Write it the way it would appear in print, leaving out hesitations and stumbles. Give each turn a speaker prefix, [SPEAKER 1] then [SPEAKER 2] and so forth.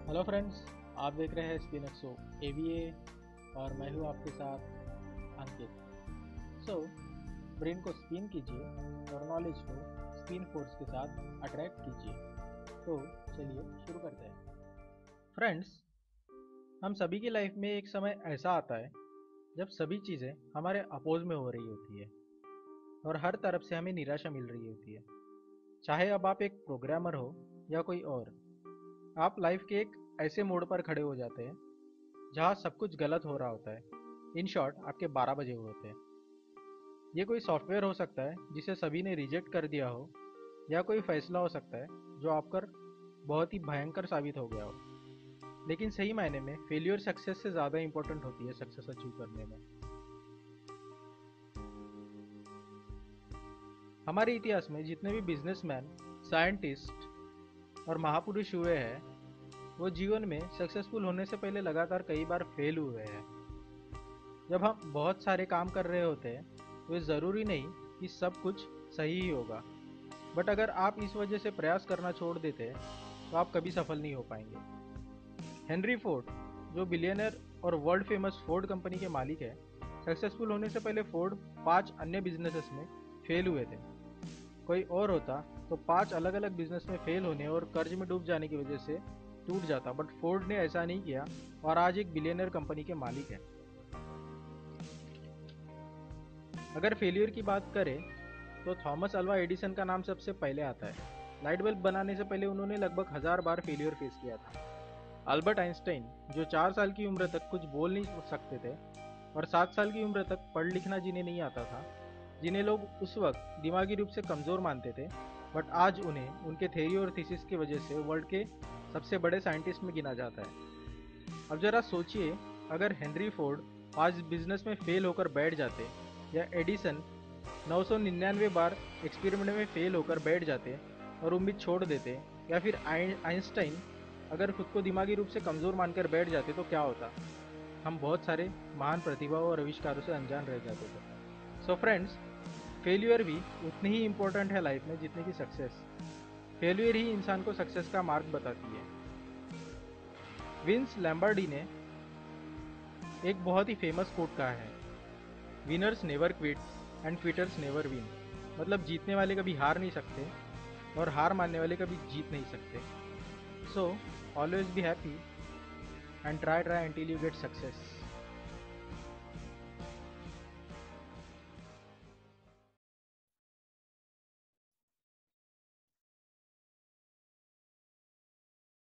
[SPEAKER 1] Hello friends, आप देख रहे हैं स्पिन एक्सो एवीए और मैं हूँ आपके साथ अंकित। सो ब्रेन को स्पिन कीजिए और नॉलेज को स्पिन फोर्स के साथ अट्रैक्ट कीजिए। तो चलिए शुरू करते हैं। फ्रेंड्स, हम सभी की लाइफ में एक समय ऐसा आता है जब सभी चीज़ें हमारे अपोज में हो रही होती है और हर तरफ से हमें निराशा मिल रही होती है। चाहे अब आप एक प्रोग्रामर हो या कोई और, आप लाइफ के एक ऐसे मोड़ पर खड़े हो जाते हैं जहाँ सब कुछ गलत हो रहा होता है। इन शॉर्ट, आपके 12 बजे हुए होते हैं। ये कोई सॉफ्टवेयर हो सकता है जिसे सभी ने रिजेक्ट कर दिया हो, या कोई फैसला हो सकता है जो आपकर बहुत ही भयंकर साबित हो गया हो। लेकिन सही मायने में फेलियर सक्सेस से ज़्यादा इंपॉर्टेंट होती है सक्सेस अचीव करने में। हमारे इतिहास में जितने भी बिजनेसमैन, साइंटिस्ट और महापुरुष हुए हैं, वो जीवन में सक्सेसफुल होने से पहले लगातार कई बार फेल हुए हैं। जब हम बहुत सारे काम कर रहे होते हैं तो ये ज़रूरी नहीं कि सब कुछ सही ही होगा, बट अगर आप इस वजह से प्रयास करना छोड़ देते हैं तो आप कभी सफल नहीं हो पाएंगे। हेनरी फोर्ड, जो बिलियनर और वर्ल्ड फेमस फोर्ड कंपनी के मालिक है, सक्सेसफुल होने से पहले फोर्ड 5 अन्य बिजनेसेस में फेल हुए थे। कोई और होता तो 5 अलग अलग बिजनेस में फेल होने और कर्ज में डूब जाने की वजह से टूट जाता, बट फोर्ड ने ऐसा नहीं किया और आज एक बिलियनर कंपनी के मालिक है। अगर फेलियर की बात करें तो थॉमस अल्वा एडिसन का नाम सबसे पहले आता है। लाइट बल्ब बनाने से पहले उन्होंने लगभग 1000 बार फेलियर फेस किया था। अल्बर्ट आइंस्टाइन, जो 4 साल की उम्र तक कुछ बोल नहीं सकते थे और 7 साल की उम्र तक पढ़ लिखना जिन्हें नहीं आता था, जिन्हें लोग उस वक्त दिमागी रूप से कमज़ोर मानते थे, बट आज उन्हें उनके थ्योरी और थीसिस की वजह से वर्ल्ड के सबसे बड़े साइंटिस्ट में गिना जाता है। अब जरा सोचिए, अगर हेनरी फोर्ड 5 बिजनेस में फेल होकर बैठ जाते, या एडिसन 999 बार एक्सपेरिमेंट में फेल होकर बैठ जाते और उम्मीद छोड़ देते, या फिर आइंस्टाइन अगर खुद को दिमागी रूप से कमज़ोर मानकर बैठ जाते, तो क्या होता? हम बहुत सारे महान प्रतिभाओं और आविष्कारों से अनजान रह जाते थे। सो फ्रेंड्स, फेल्यूर भी उतनी ही इम्पोर्टेंट है लाइफ में जितनी कि सक्सेस। फेल्यूर ही इंसान को सक्सेस का मार्ग बताती है। विंस लैम्बार्डी ने एक बहुत ही फेमस कोट कहा है, winners never quit and quitters never win. मतलब जीतने वाले कभी हार नहीं सकते और हार मानने वाले कभी जीत नहीं सकते। So always be happy and try until you get success.